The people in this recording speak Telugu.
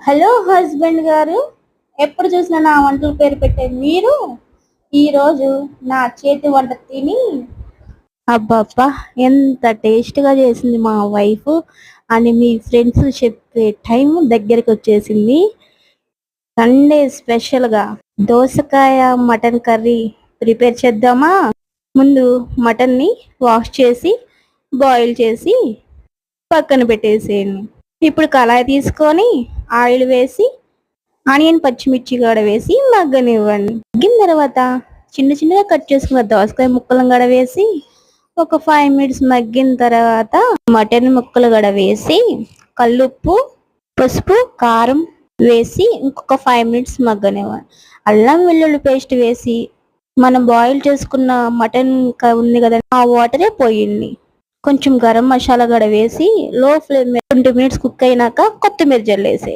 హలో హస్బెండ్ గారు, ఎప్పుడు చూసినా నా వంటల పేరు పెట్టే మీరు ఈరోజు నా చేతి వంట తిని అబ్బబ్బా ఎంత టేస్ట్గా చేసింది మా వైఫ్ అని మీ ఫ్రెండ్స్ చెప్పే టైం దగ్గరికి వచ్చేసింది. సండే స్పెషల్గా దోసకాయ మటన్ కర్రీ ప్రిపేర్ చేద్దామా? ముందు మటన్ని వాష్ చేసి బాయిల్ చేసి పక్కన పెట్టేసేయండి. ఇప్పుడు కళాయి తీసుకొని ఆయిల్ వేసి ఆనియన్ పచ్చిమిర్చి కూడా వేసి మగ్గనివ్వండి. మగ్గిన తర్వాత చిన్న చిన్నగా కట్ చేసుకున్న దోసకాయ ముక్కలను కూడా వేసి ఒక 5 మినిట్స్ మగ్గిన తర్వాత మటన్ ముక్కలు కూడా వేసి కల్లుప్పు పసుపు కారం వేసి ఇంకొక 5 మినిట్స్ మగ్గనివ్వండి. అల్లం వెల్లుల్లి పేస్ట్ వేసి మనం బాయిల్ చేసుకున్న మటన్ ఉంది కదా, ఆ వాటరే పోయింది. కొంచెం గరం మసాలా కూడా వేసి లో ఫ్లేమ్ 20 మినిట్స్ కుక్ అయినాక కొత్తిమీర జల్లేసి